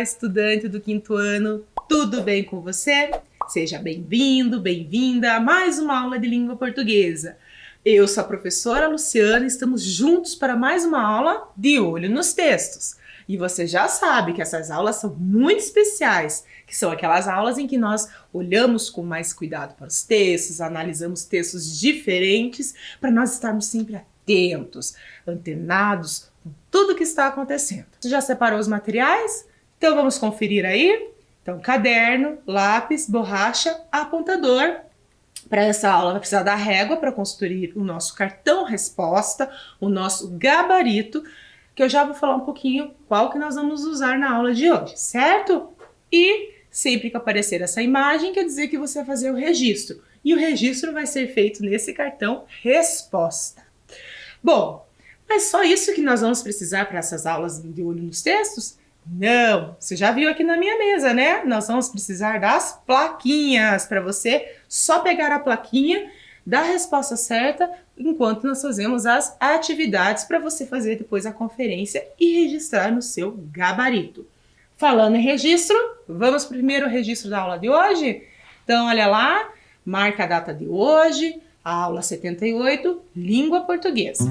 estudante do quinto ano, tudo bem com você? Seja bem-vindo, bem-vinda a mais uma aula de língua portuguesa. Eu sou a professora Luciana e estamos juntos para mais uma aula de olho nos textos. E você já sabe que essas aulas são muito especiais, que são aquelas aulas em que nós olhamos com mais cuidado para os textos, analisamos textos diferentes, para nós estarmos sempre atentos, antenados com tudo que está acontecendo. Você já separou os materiais? Então vamos conferir aí? Então, caderno, lápis, borracha, apontador. Para essa aula vai precisar da régua para construir o nosso cartão resposta, o nosso gabarito, que eu já vou falar um pouquinho qual que nós vamos usar na aula de hoje, certo? E sempre que aparecer essa imagem, quer dizer que você vai fazer o registro. E o registro vai ser feito nesse cartão resposta. Bom, mas só isso que nós vamos precisar para essas aulas de olho nos textos? Não, você já viu aqui na minha mesa, né? Nós vamos precisar das plaquinhas para você só pegar a plaquinha, dar a resposta certa, enquanto nós fazemos as atividades para você fazer depois a conferência e registrar no seu gabarito. Falando em registro, vamos primeiro ao registro da aula de hoje? Então, olha lá, marca a data de hoje, a aula 78, língua portuguesa.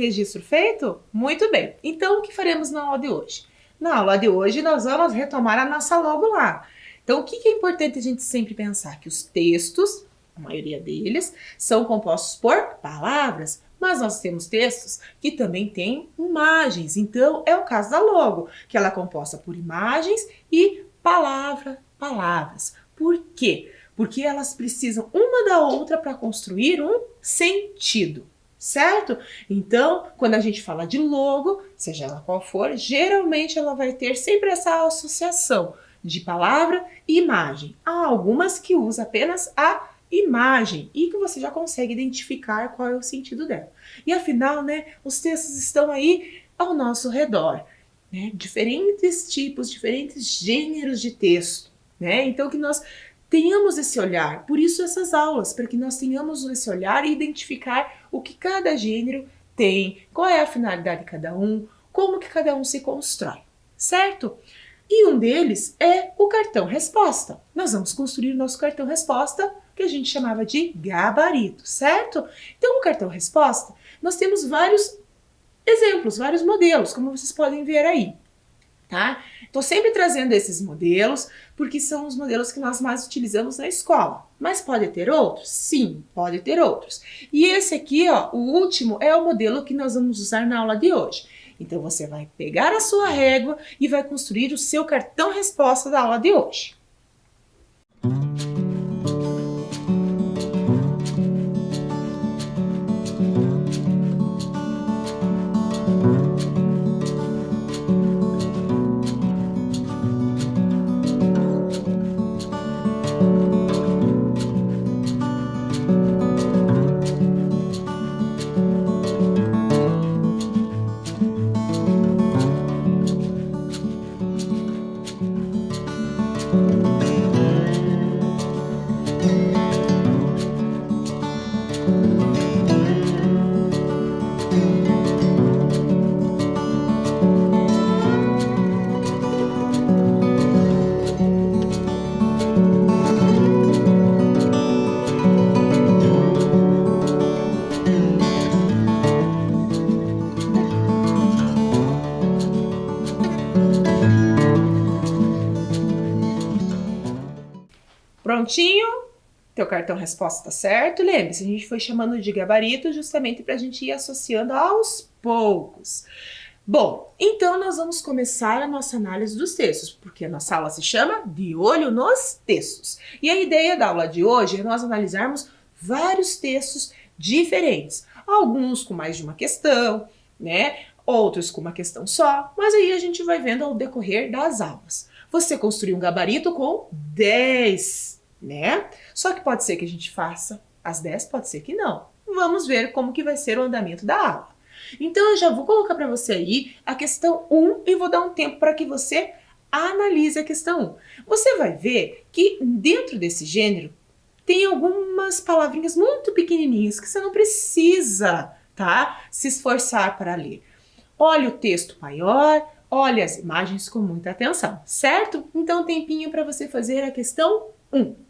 Registro feito? Muito bem. Então, o que faremos na aula de hoje? Na aula de hoje, nós vamos retomar a nossa logo lá. Então, o que é importante a gente sempre pensar? Que os textos, a maioria deles, são compostos por palavras, mas nós temos textos que também têm imagens. Então, é o caso da logo, que ela é composta por imagens e palavras. Por quê? Porque elas precisam uma da outra para construir um sentido. Certo? Então, quando a gente fala de logo, seja ela qual for, geralmente ela vai ter sempre essa associação de palavra e imagem. Há algumas que usam apenas a imagem e que você já consegue identificar qual é o sentido dela. E afinal, né, os textos estão aí ao nosso redor, né? Diferentes tipos, diferentes gêneros de texto, né? Então, que nós tenhamos esse olhar, por isso essas aulas, para que nós tenhamos esse olhar e identificar o que cada gênero tem, qual é a finalidade de cada um, como que cada um se constrói, certo? E um deles é o cartão resposta. Nós vamos construir o nosso cartão resposta, que a gente chamava de gabarito, certo? Então, o cartão resposta, nós temos vários exemplos, vários modelos, como vocês podem ver aí. Tá? Estou sempre trazendo esses modelos porque são os modelos que nós mais utilizamos na escola. Mas pode ter outros? Sim, pode ter outros. E esse aqui, ó, o último, é o modelo que nós vamos usar na aula de hoje. Então você vai pegar a sua régua e vai construir o seu cartão resposta da aula de hoje. prontinho? Teu cartão resposta tá certo? Lembre-se, a gente foi chamando de gabarito justamente para a gente ir associando aos poucos. Bom, então nós vamos começar a nossa análise dos textos, porque a nossa aula se chama De Olho nos Textos. E a ideia da aula de hoje é nós analisarmos vários textos diferentes. Alguns com mais de uma questão, né? Outros com uma questão só, mas aí a gente vai vendo ao decorrer das aulas. Você construiu um gabarito com 10, né? Só que pode ser que a gente faça as 10, pode ser que não. Vamos ver como que vai ser o andamento da aula. Então eu já vou colocar para você aí a questão 1 e vou dar um tempo para que você analise a questão 1. Você vai ver que dentro desse gênero tem algumas palavrinhas muito pequenininhas que você não precisa, tá, se esforçar para ler. Olhe o texto maior, olhe as imagens com muita atenção, certo? Então tempinho para você fazer a questão 1.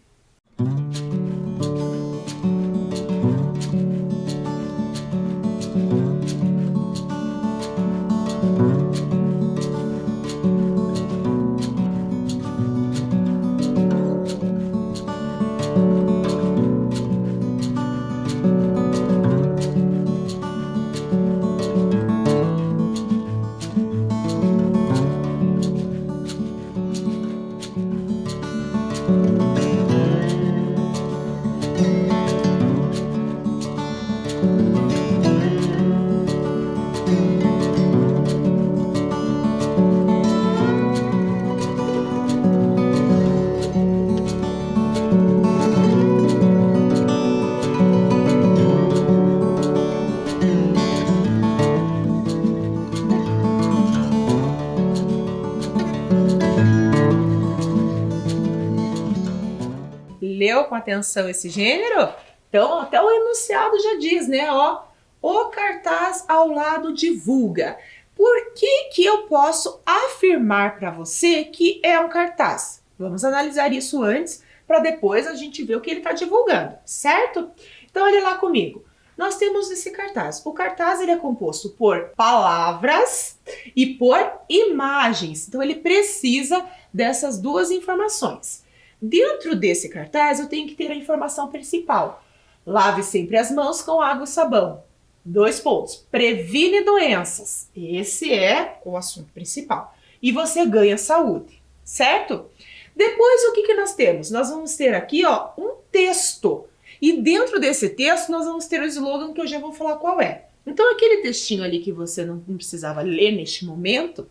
Leu com atenção esse gênero? Então, até o enunciado já diz, né? Ó, o cartaz ao lado divulga. Por que eu posso afirmar para você que é um cartaz? Vamos analisar isso antes, para depois a gente ver o que ele está divulgando, certo? Então, olha lá comigo. Nós temos esse cartaz. O cartaz ele é composto por palavras e por imagens. Então, ele precisa dessas duas informações. Dentro desse cartaz, eu tenho que ter a informação principal. Lave sempre as mãos com água e sabão. 2 pontos. Previne doenças. Esse é o assunto principal. E você ganha saúde, certo? Depois, o que nós temos? Nós vamos ter aqui, ó, um texto. E dentro desse texto, nós vamos ter o slogan que eu já vou falar qual é. Então, aquele textinho ali que você não precisava ler neste momento.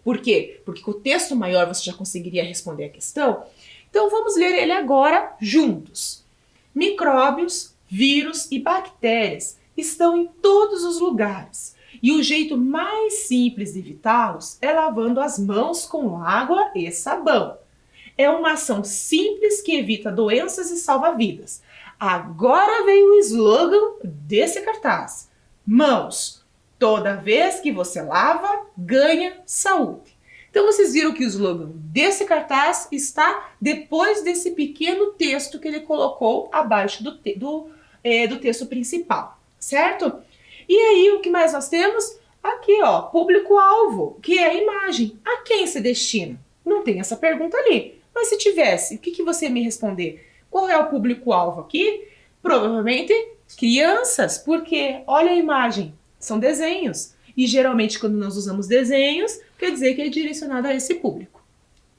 Por quê? Porque com o texto maior você já conseguiria responder a questão. Então vamos ler ele agora juntos. Micróbios, vírus e bactérias estão em todos os lugares. E o jeito mais simples de evitá-los é lavando as mãos com água e sabão. É uma ação simples que evita doenças e salva vidas. Agora vem o slogan desse cartaz. Mãos. Toda vez que você lava, ganha saúde. Então vocês viram que o slogan desse cartaz está depois desse pequeno texto que ele colocou abaixo do texto principal, certo? E aí o que mais nós temos? Aqui, ó, público-alvo, que é a imagem. A quem se destina? Não tem essa pergunta ali. Mas se tivesse, o que você ia me responder? Qual é o público-alvo aqui? Provavelmente crianças, porque olha a imagem. São desenhos. E geralmente quando nós usamos desenhos, quer dizer que é direcionado a esse público.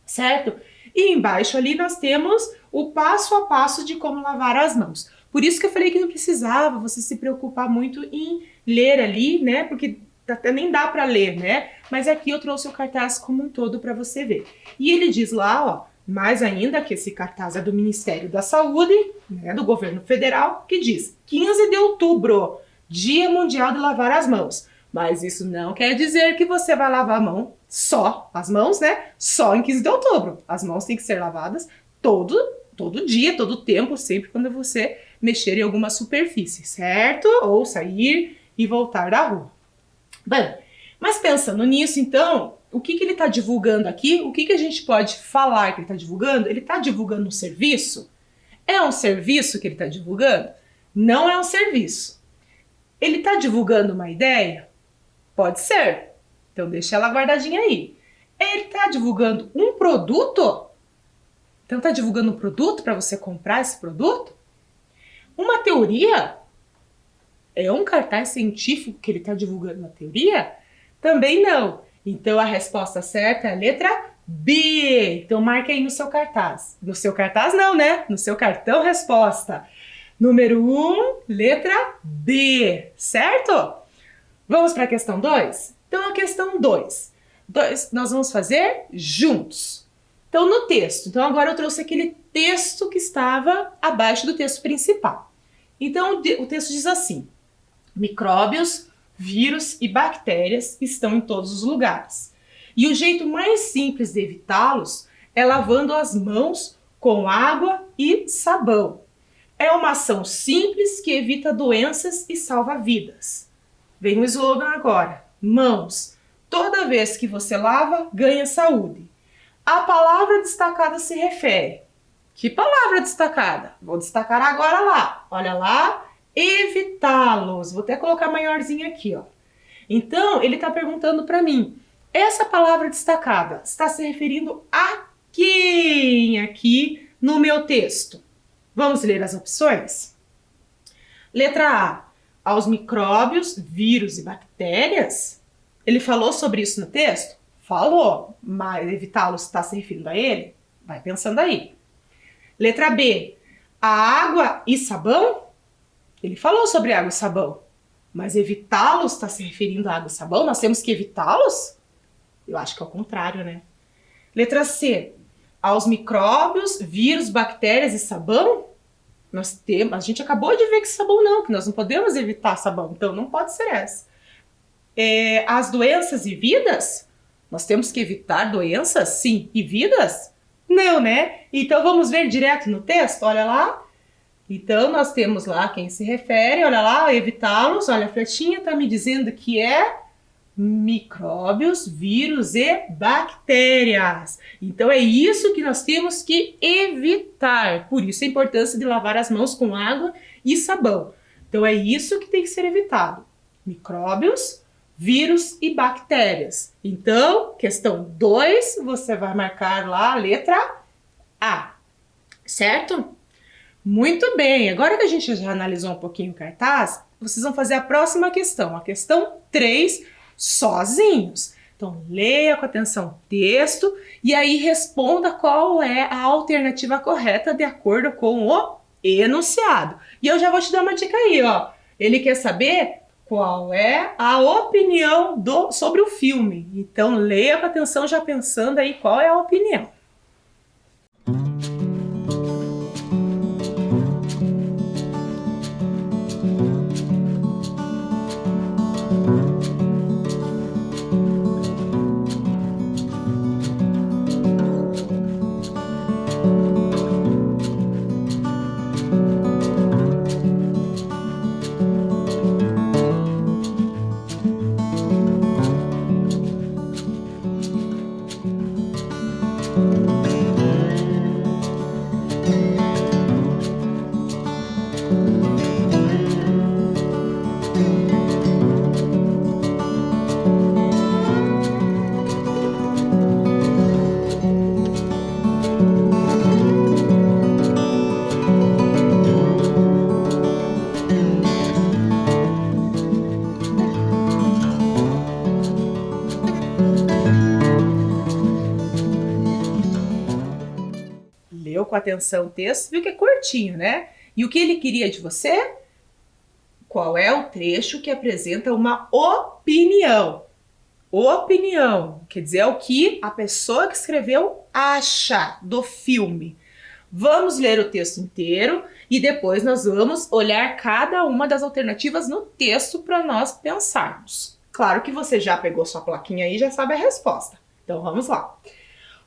Certo? E embaixo ali nós temos o passo a passo de como lavar as mãos. Por isso que eu falei que não precisava você se preocupar muito em ler ali, né? Porque até nem dá para ler, né? Mas aqui eu trouxe o cartaz como um todo para você ver. E ele diz lá, ó, mais ainda que esse cartaz é do Ministério da Saúde, né, do governo federal, que diz 15 de outubro, Dia Mundial de Lavar as Mãos. Mas isso não quer dizer que você vai lavar a mão só, as mãos, né? Só em 15 de outubro. As mãos têm que ser lavadas todo dia, todo tempo, sempre quando você mexer em alguma superfície, certo? Ou sair e voltar da rua. Bem, mas pensando nisso, então, o que ele está divulgando aqui? O que a gente pode falar que ele está divulgando? Ele está divulgando um serviço? É um serviço que ele está divulgando? Não é um serviço. Ele está divulgando uma ideia? Pode ser. Então deixa ela guardadinha aí. Ele está divulgando um produto? Então está divulgando um produto para você comprar esse produto? Uma teoria? É um cartaz científico que ele está divulgando uma teoria? Também não. Então a resposta certa é a letra B. Então marque aí no seu cartaz. No seu cartaz não, né? No seu cartão resposta. Número 1, letra B, certo? Vamos para a questão 2? Então a questão 2. Nós vamos fazer juntos. Então no texto. Então agora eu trouxe aquele texto que estava abaixo do texto principal. Então o texto diz assim: micróbios, vírus e bactérias estão em todos os lugares. E o jeito mais simples de evitá-los é lavando as mãos com água e sabão. É uma ação simples que evita doenças e salva vidas. Vem o slogan agora. Mãos. Toda vez que você lava, ganha saúde. A palavra destacada se refere. Que palavra destacada? Vou destacar agora lá. Olha lá. Evitá-los. Vou até colocar maiorzinho aqui, ó. Então, ele está perguntando para mim, essa palavra destacada está se referindo a quem aqui no meu texto? Vamos ler as opções? Letra A, aos micróbios, vírus e bactérias. Ele falou sobre isso no texto? Falou, mas evitá-los está se referindo a ele? Vai pensando aí. Letra B, a água e sabão? Ele falou sobre água e sabão, mas evitá-los está se referindo a água e sabão? Nós temos que evitá-los? Eu acho que é o contrário, né? Letra C, aos micróbios, vírus, bactérias e sabão? A gente acabou de ver que sabão não, que nós não podemos evitar sabão, então não pode ser essa. As doenças e vidas? Nós temos que evitar doenças, sim, e vidas? Não, né? Então vamos ver direto no texto, olha lá. Então nós temos lá quem se refere, olha lá, evitá-los, olha, a flechinha está me dizendo que é micróbios, vírus e bactérias. Então é isso que nós temos que evitar. Por isso a importância de lavar as mãos com água e sabão. Então é isso que tem que ser evitado. Micróbios, vírus e bactérias. Então, questão 2, você vai marcar lá a letra A. Certo? Muito bem. Agora que a gente já analisou um pouquinho o cartaz, vocês vão fazer a próxima questão. A questão 3, sozinhos. Então, leia com atenção o texto e aí responda qual é a alternativa correta de acordo com o enunciado. E eu já vou te dar uma dica aí, ó. Ele quer saber qual é a opinião sobre o filme. Então, leia com atenção já pensando aí qual é a opinião. Leu com atenção o texto, viu que é curtinho, né? E o que ele queria de você? Qual é o trecho que apresenta uma opinião? Opinião, quer dizer, é o que a pessoa que escreveu acha do filme. Vamos ler o texto inteiro e depois nós vamos olhar cada uma das alternativas no texto para nós pensarmos. Claro que você já pegou sua plaquinha aí e já sabe a resposta. Então vamos lá.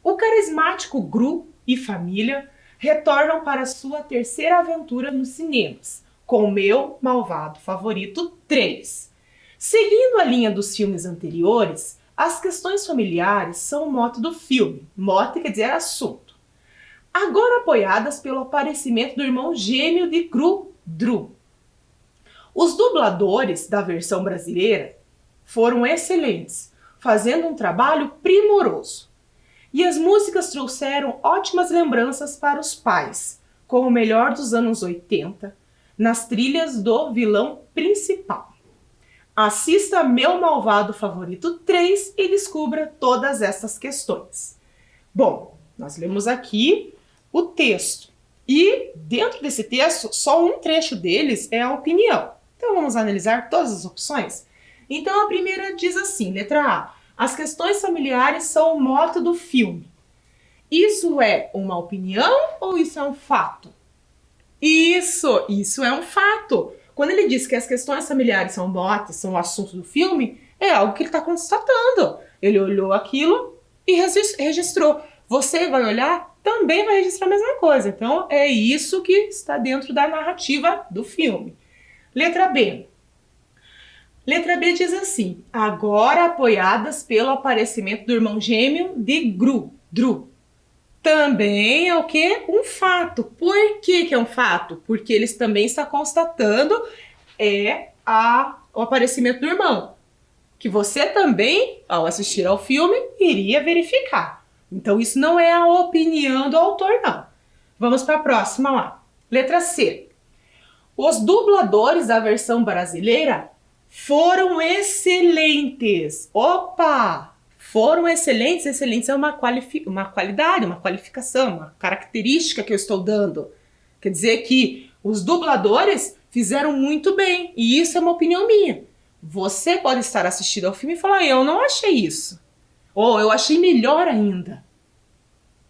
O carismático Gru e família retornam para sua terceira aventura nos cinemas, com Meu Malvado Favorito 3. Seguindo a linha dos filmes anteriores, as questões familiares são o mote do filme. Mote quer dizer assunto. Agora apoiadas pelo aparecimento do irmão gêmeo de Gru, Dru. Os dubladores da versão brasileira foram excelentes, fazendo um trabalho primoroso. E as músicas trouxeram ótimas lembranças para os pais, como o melhor dos anos 80, nas trilhas do vilão principal. Assista Meu Malvado Favorito 3 e descubra todas essas questões. Bom, nós lemos aqui o texto. E dentro desse texto, só um trecho deles é a opinião. Então vamos analisar todas as opções? Então a primeira diz assim, letra A. As questões familiares são o mote do filme. Isso é uma opinião ou isso é um fato? Isso é um fato. Quando ele diz que as questões familiares são motes, são o assunto do filme, é algo que ele está constatando. Ele olhou aquilo e registrou. Você vai olhar, também vai registrar a mesma coisa. Então é isso que está dentro da narrativa do filme. Letra B. Letra B diz assim, agora apoiadas pelo aparecimento do irmão gêmeo de Drew. Também é o quê? Um fato. Por que é um fato? Porque eles também estão constatando o aparecimento do irmão. Que você também, ao assistir ao filme, iria verificar. Então isso não é a opinião do autor, não. Vamos para a próxima lá. Letra C. Os dubladores da versão brasileira foram excelentes. Opa! Foram excelentes. Excelentes é uma qualidade, uma qualificação, uma característica que eu estou dando. Quer dizer que os dubladores fizeram muito bem. E isso é uma opinião minha. Você pode estar assistindo ao filme e falar, eu não achei isso. Ou eu achei melhor ainda.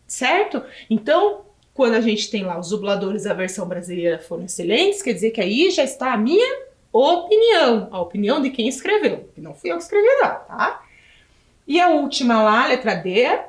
Certo? Então, quando a gente tem lá os dubladores da versão brasileira foram excelentes, quer dizer que aí já está a minha opinião. A opinião de quem escreveu. Que não fui eu que escrevi não, tá? E a última lá, letra D.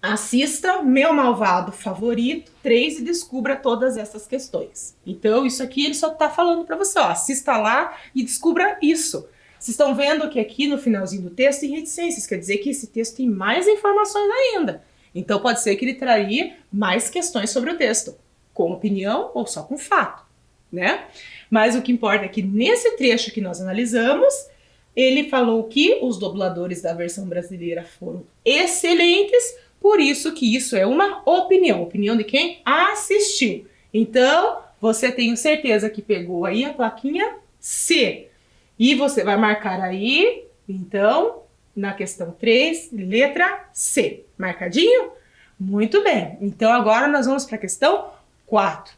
Assista Meu Malvado Favorito 3 e descubra todas essas questões. Então, isso aqui ele só está falando para você, ó, assista lá e descubra isso. Vocês estão vendo que aqui no finalzinho do texto tem reticências, quer dizer que esse texto tem mais informações ainda. Então, pode ser que ele traria mais questões sobre o texto, com opinião ou só com fato, né? Mas o que importa é que nesse trecho que nós analisamos, ele falou que os dubladores da versão brasileira foram excelentes, por isso que isso é uma opinião. Opinião de quem assistiu. Então, você tem certeza que pegou aí a plaquinha C. E você vai marcar aí, então, na questão 3, letra C. Marcadinho? Muito bem. Então, agora nós vamos para a questão 4.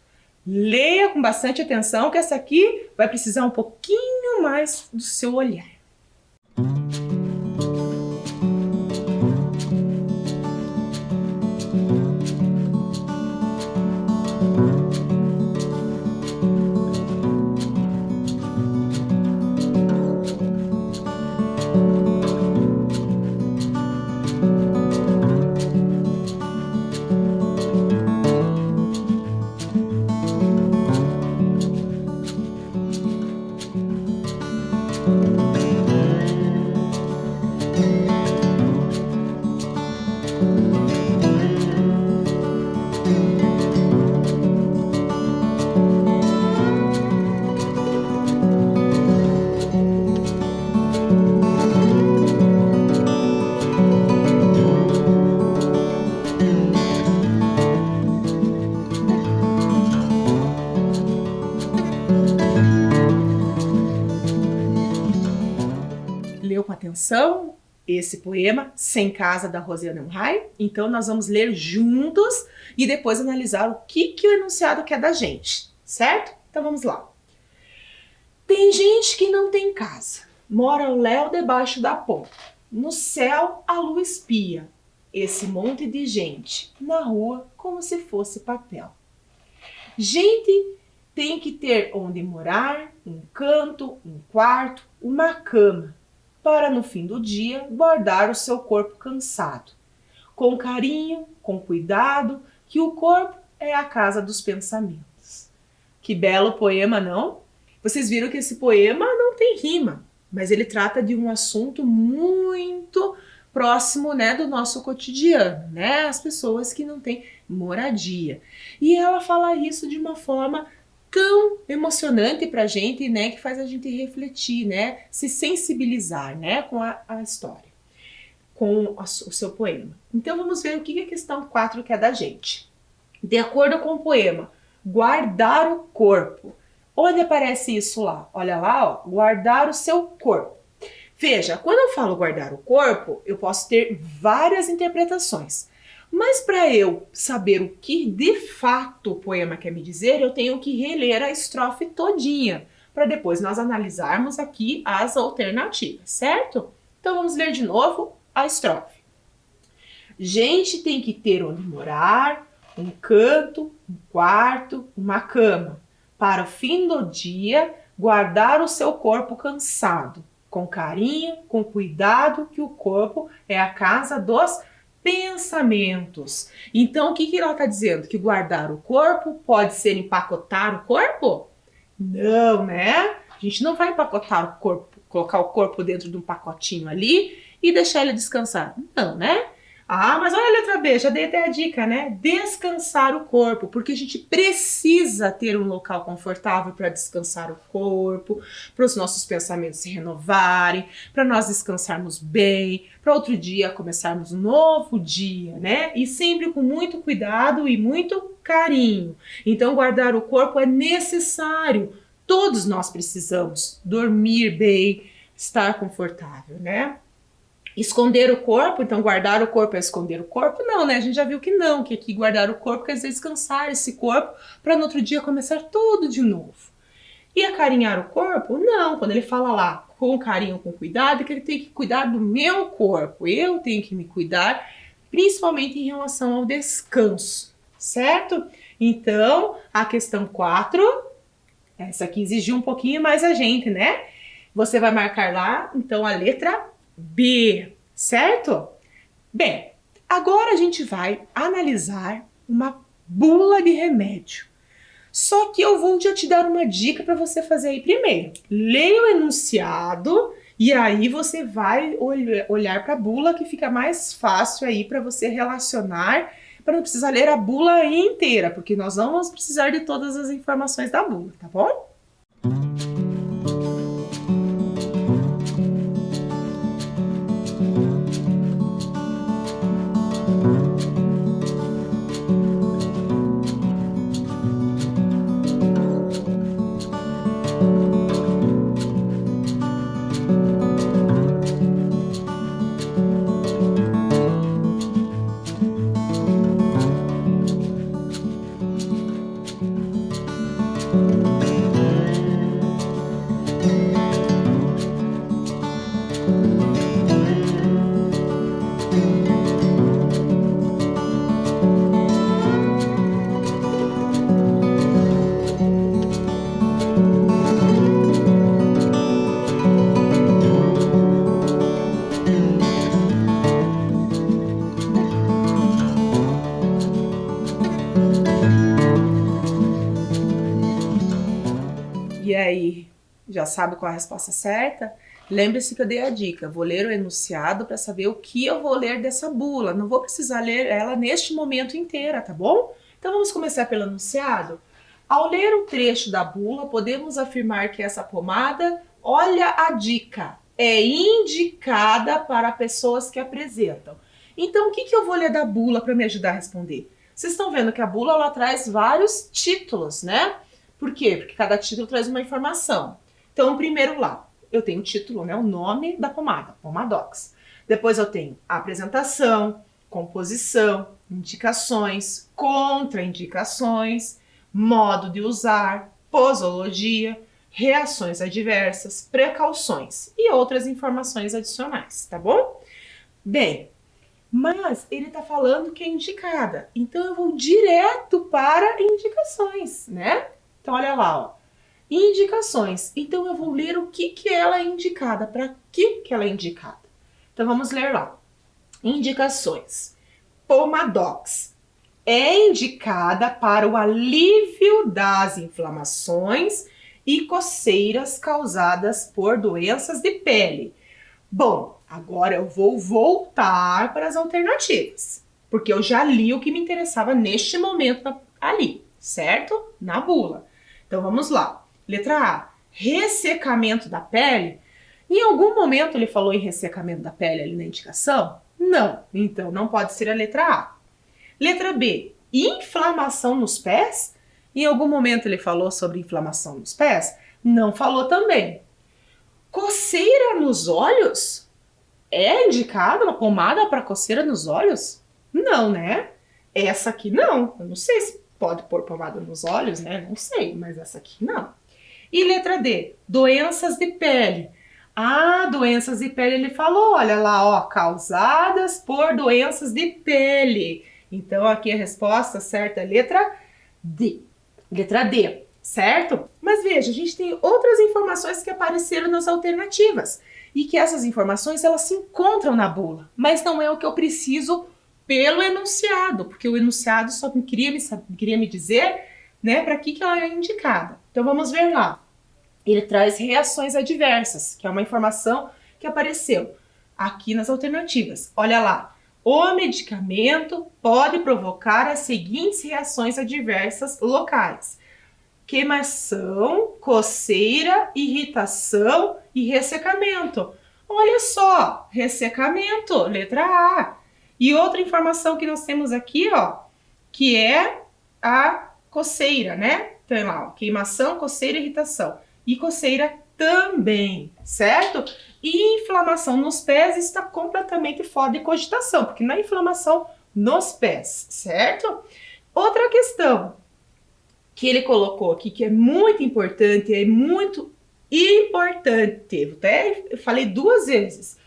Leia com bastante atenção, que essa aqui vai precisar um pouquinho mais do seu olhar. Leu com atenção esse poema Sem Casa, da Rosiana Unhai? Então nós vamos ler juntos e depois analisar o que o enunciado quer da gente, certo? Então vamos lá. Tem gente que não tem casa, mora ao léu debaixo da ponte. No céu a lua espia esse monte de gente na rua como se fosse papel. Gente tem que ter onde morar, um canto, um quarto, uma cama, para no fim do dia guardar o seu corpo cansado. Com carinho, com cuidado, que o corpo é a casa dos pensamentos. Que belo poema, não? Vocês viram que esse poema não tem rima, mas ele trata de um assunto muito próximo, né, do nosso cotidiano, né? As pessoas que não têm moradia. E ela fala isso de uma forma tão emocionante pra gente, né, que faz a gente refletir, né, se sensibilizar, né, com a história. com o seu poema. Então vamos ver o que a questão 4 quer da gente. De acordo com o poema, guardar o corpo. Onde aparece isso lá? Olha lá, ó, guardar o seu corpo. Veja, quando eu falo guardar o corpo, eu posso ter várias interpretações. Mas para eu saber o que de fato o poema quer me dizer, eu tenho que reler a estrofe todinha, para depois nós analisarmos aqui as alternativas, certo? Então vamos ler de novo a estrofe. Gente tem que ter onde morar, um canto, um quarto, uma cama, para o fim do dia guardar o seu corpo cansado, com carinho, com cuidado, que o corpo é a casa dos pensamentos. Então, o que ela está dizendo? Que guardar o corpo pode ser empacotar o corpo? Não, né? A gente não vai empacotar o corpo, colocar o corpo dentro de um pacotinho ali e deixar ele descansar. Não, né? Ah, mas olha a letra B, já dei até a dica, né? Descansar o corpo, porque a gente precisa ter um local confortável para descansar o corpo, para os nossos pensamentos se renovarem, para nós descansarmos bem, para outro dia começarmos um novo dia, né? E sempre com muito cuidado e muito carinho. Então, guardar o corpo é necessário. Todos nós precisamos dormir bem, estar confortável, né? Esconder o corpo, então guardar o corpo é esconder o corpo? Não, né? A gente já viu que não, que aqui guardar o corpo quer dizer descansar esse corpo para no outro dia começar tudo de novo. E acarinhar o corpo? Não, quando ele fala lá com carinho, com cuidado, é que ele tem que cuidar do meu corpo, eu tenho que me cuidar, principalmente em relação ao descanso, certo? Então, a questão 4, essa aqui exigiu um pouquinho mais a gente, né? Você vai marcar lá, então, a letra B, certo? Bem, agora a gente vai analisar uma bula de remédio. Só que eu vou já te dar uma dica para você fazer aí primeiro. Leia o enunciado e aí você vai olhar para a bula, que fica mais fácil aí para você relacionar, para não precisar ler a bula inteira, porque nós não vamos precisar de todas as informações da bula, tá bom? E aí, já sabe qual é a resposta certa? Lembre-se que eu dei a dica, vou ler o enunciado para saber o que eu vou ler dessa bula, não vou precisar ler ela neste momento inteira, tá bom? Então vamos começar pelo enunciado? Ao ler um trecho da bula, podemos afirmar que essa pomada, olha a dica, é indicada para pessoas que apresentam. Então o que eu vou ler da bula para me ajudar a responder? Vocês estão vendo que a bula ela traz vários títulos, né? Por quê? Porque cada título traz uma informação. Então, primeiro lá, eu tenho o título, né? O nome da pomada, Pomadox. Depois eu tenho a apresentação, composição, indicações, contraindicações, modo de usar, posologia, reações adversas, precauções e outras informações adicionais, tá bom? Bem, mas ele está falando que é indicada, então eu vou direto para indicações, né? Então, olha lá, ó. Indicações. Então, eu vou ler o que ela é indicada. Para que ela é indicada? Então, vamos ler lá. Indicações. Pomadox. É indicada para o alívio das inflamações e coceiras causadas por doenças de pele. Bom, agora eu vou voltar para as alternativas. Porque eu já li o que me interessava neste momento ali, certo? Na bula. Então vamos lá. Letra A, ressecamento da pele. Em algum momento ele falou em ressecamento da pele ali na indicação? Não, então não pode ser a letra A. Letra B, inflamação nos pés? Em algum momento ele falou sobre inflamação nos pés? Não falou também. Coceira nos olhos? É indicada uma pomada para coceira nos olhos? Não, né? Essa aqui não. Eu não sei se pode pôr pomada nos olhos, né? Não sei, mas essa aqui não. E letra D, doenças de pele. Ah, doenças de pele, ele falou, olha lá, ó, causadas por doenças de pele. Então aqui a resposta certa é letra D. Letra D, certo? Mas veja, a gente tem outras informações que apareceram nas alternativas. E que essas informações, elas se encontram na bula. Mas não é o que eu preciso pelo enunciado. Porque o enunciado só queria me dizer, né, para que ela é indicada. Então vamos ver lá. Ele traz reações adversas, que é uma informação que apareceu aqui nas alternativas. Olha lá. O medicamento pode provocar as seguintes reações adversas locais: queimação, coceira, irritação e ressecamento. Olha só, ressecamento, letra A. E outra informação que nós temos aqui, ó, que é a coceira, né? Tem lá, ó, queimação, coceira e irritação. E coceira também, certo? E inflamação nos pés está completamente fora de cogitação, porque não é inflamação nos pés, certo? Outra questão que ele colocou aqui, que é muito importante, eu até falei 2 vezes.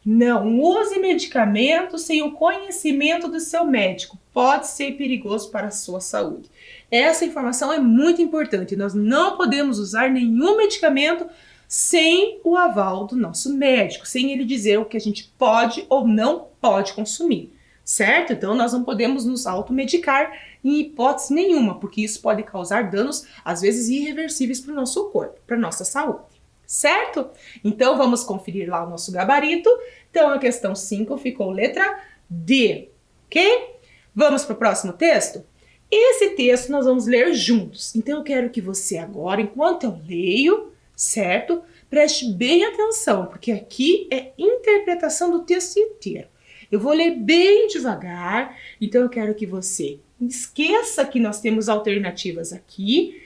Não use medicamentos sem o conhecimento do seu médico. Pode ser perigoso para a sua saúde. Essa informação é muito importante. Nós não podemos usar nenhum medicamento sem o aval do nosso médico, sem ele dizer o que a gente pode ou não pode consumir, certo? Então nós não podemos nos automedicar em hipótese nenhuma, porque isso pode causar danos, às vezes irreversíveis para o nosso corpo, para a nossa saúde, certo? Então vamos conferir lá o nosso gabarito. Então a questão 5 ficou letra D, ok? Vamos para o próximo texto? Esse texto nós vamos ler juntos, então eu quero que você agora, enquanto eu leio, certo? Preste bem atenção, porque aqui é interpretação do texto inteiro. Eu vou ler bem devagar, então eu quero que você esqueça que nós temos alternativas aqui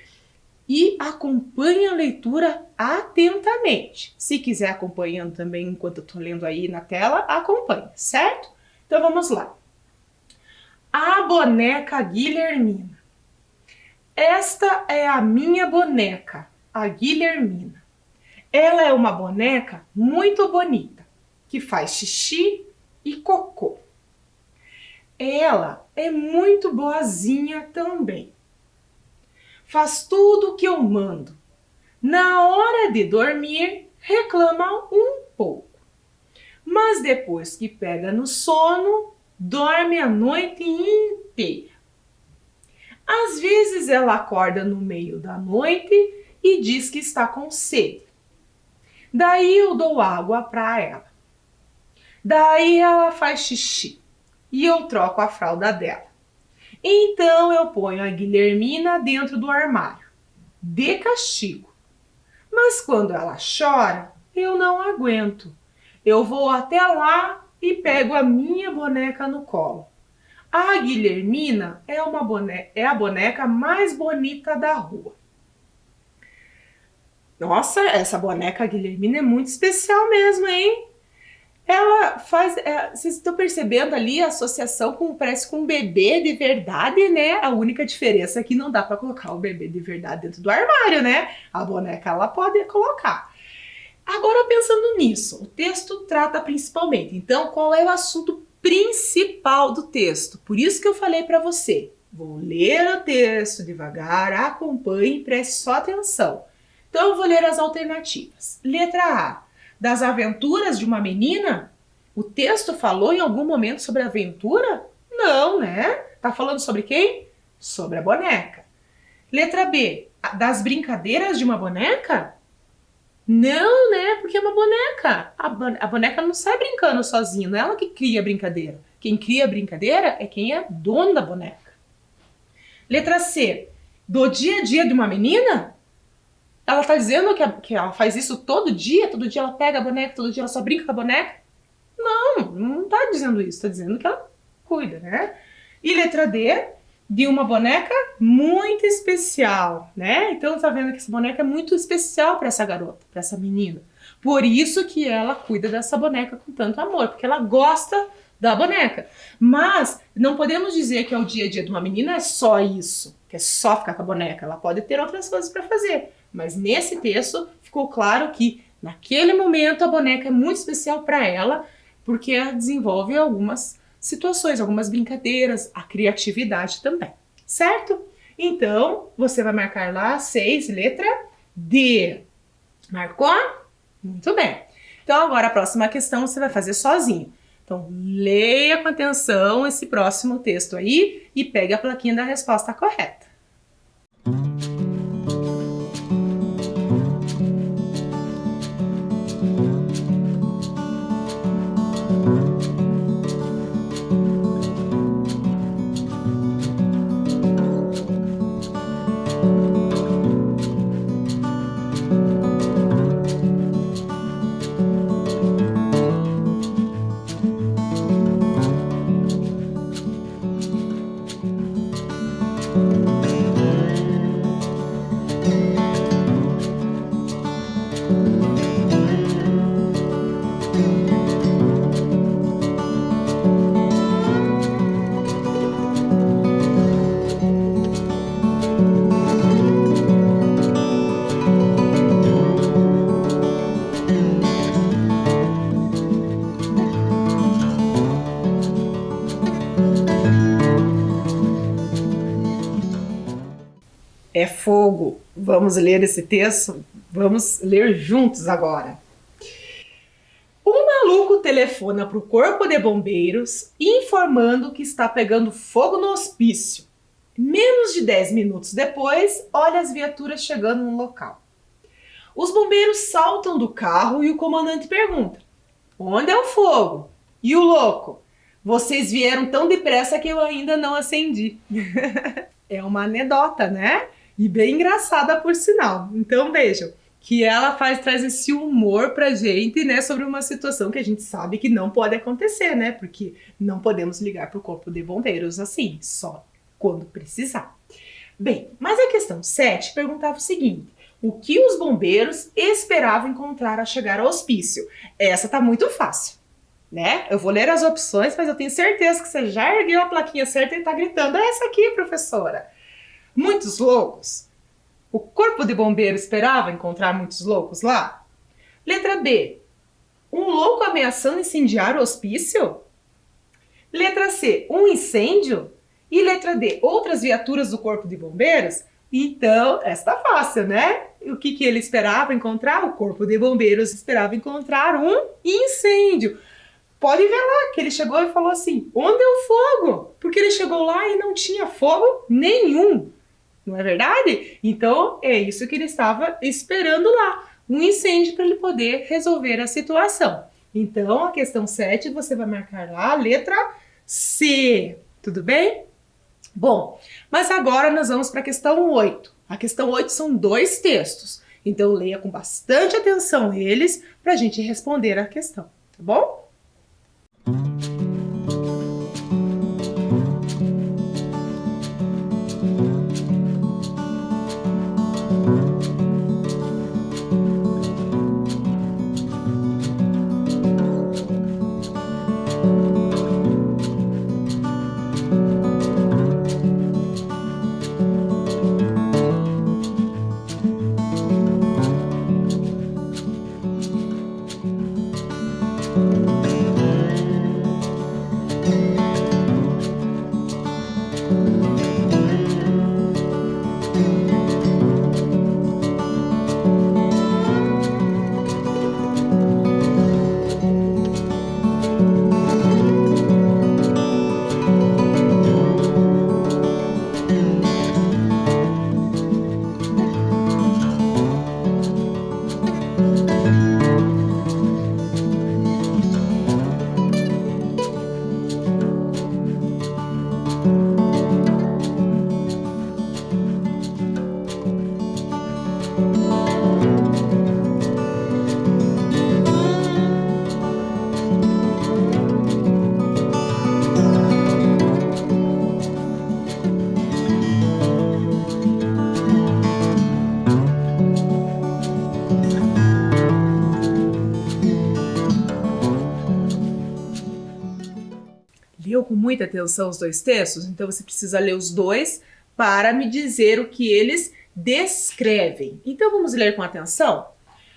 e acompanhe a leitura atentamente. Se quiser acompanhando também enquanto eu estou lendo aí na tela, acompanhe, certo? Então vamos lá. A boneca Guilhermina. Esta é a minha boneca, a Guilhermina. Ela é uma boneca muito bonita, que faz xixi e cocô. Ela é muito boazinha também. Faz tudo o que eu mando. Na hora de dormir, reclama um pouco. Mas depois que pega no sono, dorme a noite inteira. Às vezes ela acorda no meio da noite e diz que está com sede. Daí eu dou água para ela. Daí ela faz xixi e eu troco a fralda dela. Então eu ponho a Guilhermina dentro do armário, de castigo. Mas quando ela chora, eu não aguento. Eu vou até lá e pego a minha boneca no colo. A Guilhermina é a boneca mais bonita da rua. Nossa, essa boneca Guilhermina é muito especial mesmo, hein? Ela faz... vocês estão percebendo ali a associação parece com um bebê de verdade, né? A única diferença é que não dá para colocar o bebê de verdade dentro do armário, né? A boneca ela pode colocar. Agora pensando nisso, o texto trata principalmente. Então, qual é o assunto principal do texto? Por isso que eu falei para você. Vou ler o texto devagar, acompanhe e preste só atenção. Então, eu vou ler as alternativas. Letra A. Das aventuras de uma menina? O texto falou em algum momento sobre aventura? Não, né? Tá falando sobre quem? Sobre a boneca. Letra B. Das brincadeiras de uma boneca? Não, né? Porque é uma boneca. A boneca não sai brincando sozinha, não é ela que cria a brincadeira. Quem cria a brincadeira é quem é dono da boneca. Letra C. Do dia a dia de uma menina? Ela tá dizendo que ela faz isso todo dia ela pega a boneca, todo dia ela só brinca com a boneca? Não tá dizendo isso, tá dizendo que ela cuida, né? E letra D, de uma boneca muito especial, né? Então tá vendo que essa boneca é muito especial para essa garota, para essa menina. Por isso que ela cuida dessa boneca com tanto amor, porque ela gosta da boneca. Mas não podemos dizer que é o dia a dia de uma menina é só isso, que é só ficar com a boneca. Ela pode ter outras coisas para fazer. Mas nesse texto ficou claro que naquele momento a boneca é muito especial para ela, porque ela desenvolve algumas situações, algumas brincadeiras, a criatividade também, certo? Então, você vai marcar lá 6, letra D. Marcou? Muito bem. Então, agora a próxima questão você vai fazer sozinho. Então, leia com atenção esse próximo texto aí e pegue a plaquinha da resposta correta. É fogo. Vamos ler esse texto? Vamos ler juntos agora. Um maluco telefona para o corpo de bombeiros informando que está pegando fogo no hospício. Menos de 10 minutos depois, olha as viaturas chegando no local. Os bombeiros saltam do carro e o comandante pergunta: onde é o fogo? E o louco? Vocês vieram tão depressa que eu ainda não acendi. É uma anedota, né? E bem engraçada por sinal. Então vejam que ela traz esse humor pra gente, né, sobre uma situação que a gente sabe que não pode acontecer, né? Porque não podemos ligar pro corpo de bombeiros assim, só quando precisar. Bem, mas a questão 7 perguntava o seguinte: o que os bombeiros esperavam encontrar ao chegar ao hospício? Essa tá muito fácil, né? Eu vou ler as opções, mas eu tenho certeza que você já ergueu a plaquinha certa e tá gritando: é essa aqui, professora. Muitos loucos? O corpo de bombeiro esperava encontrar muitos loucos lá? Letra B. Um louco ameaçando incendiar o hospício? Letra C. Um incêndio? E letra D. Outras viaturas do corpo de bombeiros? Então, essa tá fácil, né? O que ele esperava encontrar? O corpo de bombeiros esperava encontrar um incêndio. Pode ver lá que ele chegou e falou assim: onde é o fogo? Porque ele chegou lá e não tinha fogo nenhum. Não é verdade? Então, é isso que ele estava esperando lá. Um incêndio para ele poder resolver a situação. Então, a questão 7, você vai marcar lá a letra C. Tudo bem? Bom, mas agora nós vamos para a questão 8. A questão 8 são 2 textos. Então, leia com bastante atenção eles para a gente responder a questão. Tá bom? leu com muita atenção os dois textos? Então você precisa ler os dois para me dizer o que eles descrevem. Então vamos ler com atenção?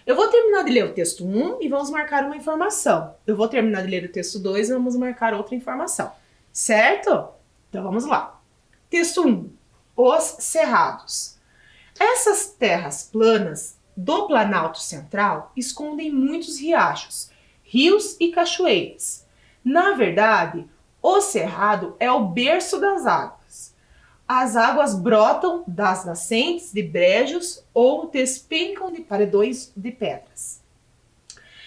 Eu vou terminar de ler o texto 1 e vamos marcar uma informação. Eu vou terminar de ler o texto 2 e vamos marcar outra informação. Certo? Então vamos lá. Texto 1. Os cerrados. Essas terras planas do Planalto Central escondem muitos riachos, rios e cachoeiras. Na verdade, o cerrado é o berço das águas. As águas brotam das nascentes de brejos ou despencam de paredões de pedras.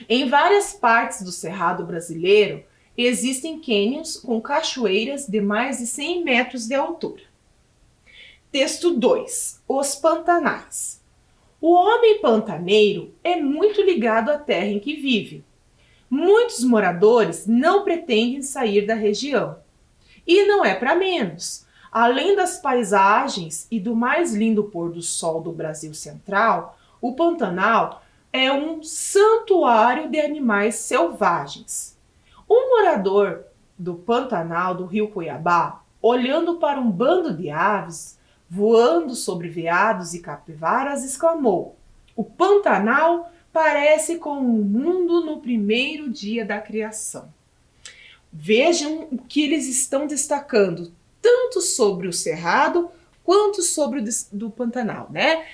Em várias partes do cerrado brasileiro, existem cânions com cachoeiras de mais de 100 metros de altura. Texto 2. Os pantanais. O homem pantaneiro é muito ligado à terra em que vive. Muitos moradores não pretendem sair da região. E não é para menos. Além das paisagens e do mais lindo pôr do sol do Brasil Central, o Pantanal é um santuário de animais selvagens. Um morador do Pantanal do Rio Cuiabá, olhando para um bando de aves voando sobre veados e capivaras, exclamou: "O Pantanal parece com o mundo no primeiro dia da criação." Vejam o que eles estão destacando, tanto sobre o Cerrado quanto sobre o do Pantanal, né?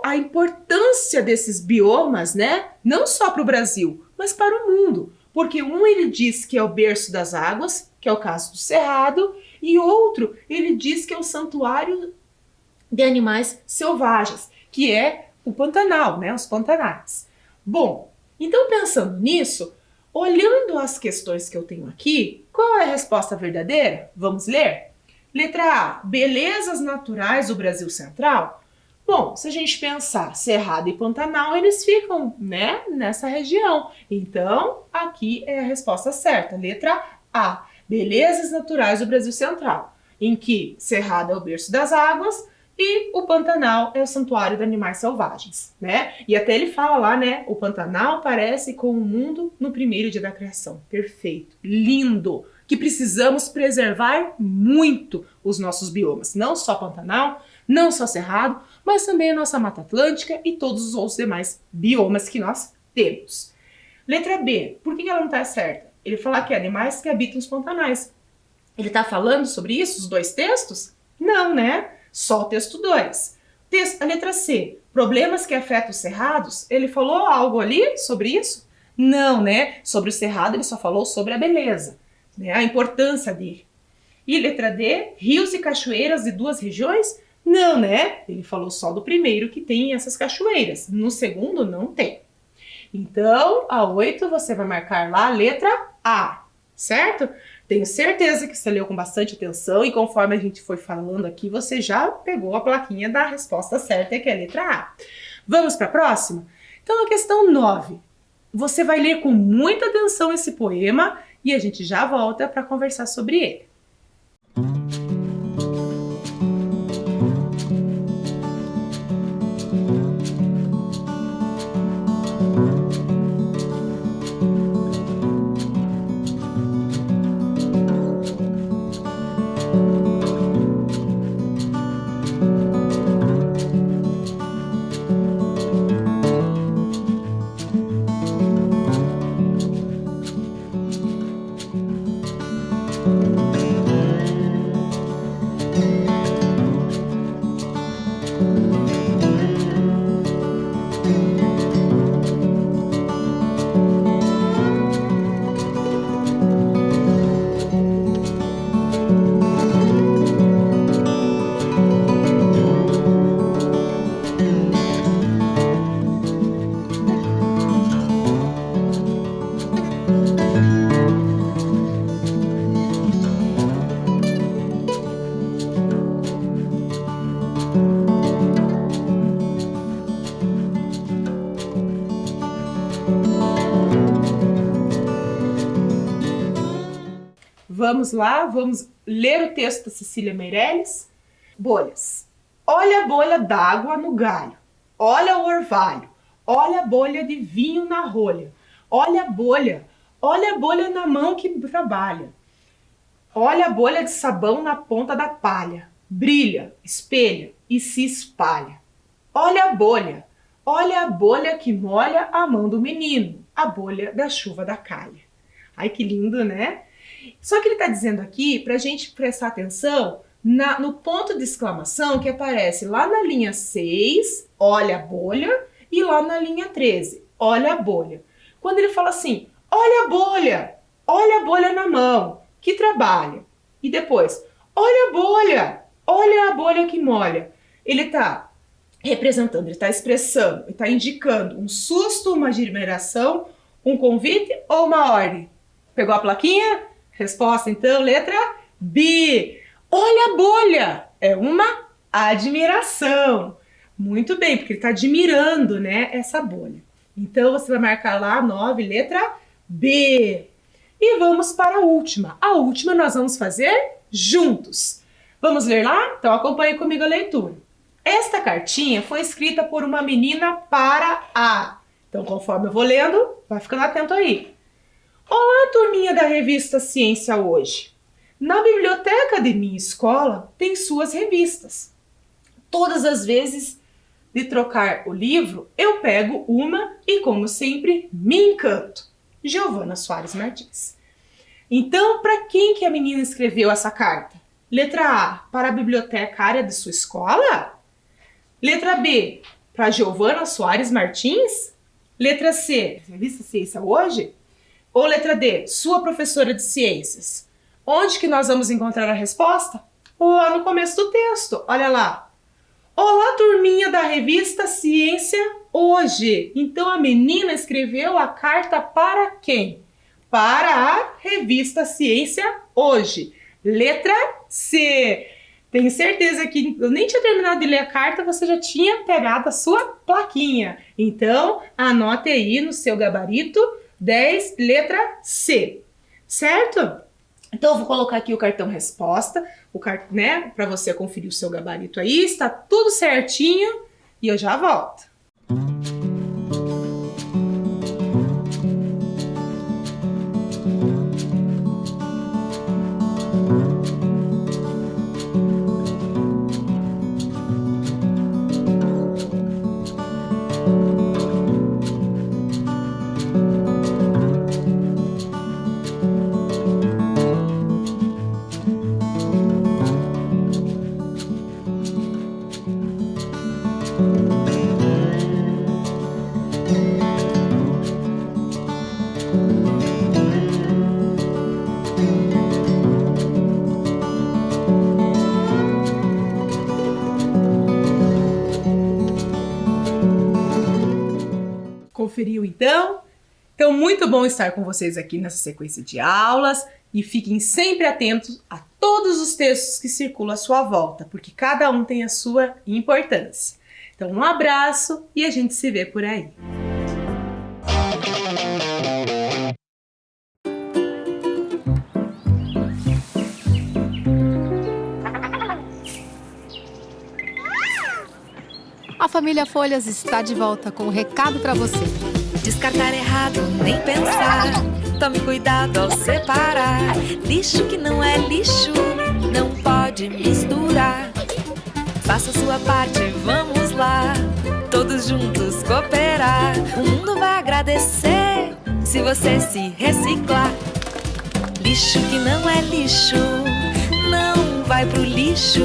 A importância desses biomas, né? Não só para o Brasil, mas para o mundo. Porque um ele diz que é o berço das águas, que é o caso do Cerrado, e outro ele diz que é o santuário de animais selvagens, que é o Pantanal, né? Os pantanais. Bom, então pensando nisso, olhando as questões que eu tenho aqui, qual é a resposta verdadeira? Vamos ler? Letra A, belezas naturais do Brasil Central. Bom, se a gente pensar Cerrado e Pantanal, eles ficam, né, nessa região. Então, aqui é a resposta certa. Letra A, belezas naturais do Brasil Central, em que Cerrado é o berço das águas e o Pantanal é o santuário de animais selvagens, né? E até ele fala lá, né, o Pantanal parece com o mundo no primeiro dia da criação. Perfeito, lindo, que precisamos preservar muito os nossos biomas, não só Pantanal, não só Cerrado, mas também a nossa Mata Atlântica e todos os outros demais biomas que nós temos. Letra B, por que ela não está certa? Ele fala que animais que habitam os pantanais. Ele está falando sobre isso, os dois textos? Não, né? Só o texto 2. A letra C, problemas que afetam os cerrados, ele falou algo ali sobre isso? Não, né? Sobre o cerrado ele só falou sobre a beleza, né? A importância dele. E letra D, rios e cachoeiras de duas regiões? Não, né? Ele falou só do primeiro que tem essas cachoeiras, no segundo não tem. Então, a 8 você vai marcar lá a letra A, certo? Tenho certeza que você leu com bastante atenção e conforme a gente foi falando aqui, você já pegou a plaquinha da resposta certa, que é a letra A. Vamos para a próxima? Então, a questão 9. Você vai ler com muita atenção esse poema e a gente já volta para conversar sobre ele. Vamos lá, vamos ler o texto da Cecília Meirelles. Bolhas. Olha a bolha d'água no galho, olha o orvalho, olha a bolha de vinho na rolha, olha a bolha na mão que trabalha. Olha a bolha de sabão na ponta da palha. Brilha, espelha e se espalha. Olha a bolha que molha a mão do menino, a bolha da chuva da calha. Ai, que lindo, né? Só que ele está dizendo aqui para a gente prestar atenção no ponto de exclamação que aparece lá na linha 6, olha a bolha, e lá na linha 13, olha a bolha. Quando ele fala assim, olha a bolha na mão, que trabalha. E depois, olha a bolha que molha. Ele está representando, ele está expressando, ele está indicando um susto, uma admiração, um convite ou uma ordem. Pegou a plaquinha? Resposta então, letra B. Olha a bolha, é uma admiração. Muito bem, porque ele está admirando, né, essa bolha. Então você vai marcar lá 9, letra B. E vamos para a última. A última nós vamos fazer juntos. Vamos ler lá? Então acompanhe comigo a leitura. Esta cartinha foi escrita por uma menina para a... Então conforme eu vou lendo, vai ficando atento aí. Olá, turminha da revista Ciência Hoje. Na biblioteca de minha escola tem suas revistas. Todas as vezes de trocar o livro, eu pego uma e, como sempre, me encanto. Giovana Soares Martins. Então, para quem que a menina escreveu essa carta? Letra A, para a bibliotecária de sua escola? Letra B, para Giovana Soares Martins? Letra C, revista Ciência Hoje? Ou letra D, sua professora de ciências? Onde que nós vamos encontrar a resposta? Lá no começo do texto, olha lá. Olá, turminha da revista Ciência Hoje. Então a menina escreveu a carta para quem? Para a revista Ciência Hoje. Letra C. Tenho certeza que eu nem tinha terminado de ler a carta, você já tinha pegado a sua plaquinha. Então anote aí no seu gabarito 10, letra C. Certo? Então eu vou colocar aqui o cartão resposta, né, para você conferir o seu gabarito aí, está tudo certinho e eu já volto. Conferiu então? Então, muito bom estar com vocês aqui nessa sequência de aulas e fiquem sempre atentos a todos os textos que circulam à sua volta, porque cada um tem a sua importância. Então, um abraço e a gente se vê por aí. A família Folhas está de volta com um recado para você. Descartar errado, nem pensar. Tome cuidado ao separar. Lixo que não é lixo, não pode misturar. Faça a sua parte, vamos lá. Todos juntos cooperar. O mundo vai agradecer se você se reciclar. Lixo que não é lixo, não vai pro lixo.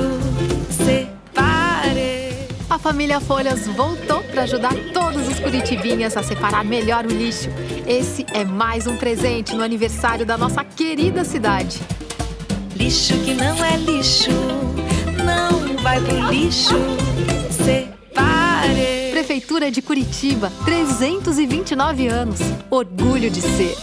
A família Folhas voltou para ajudar todos os curitibinhas a separar melhor o lixo. Esse é mais um presente no aniversário da nossa querida cidade. Lixo que não é lixo, não vai pro lixo. Separe. Prefeitura de Curitiba, 329 anos. Orgulho de ser.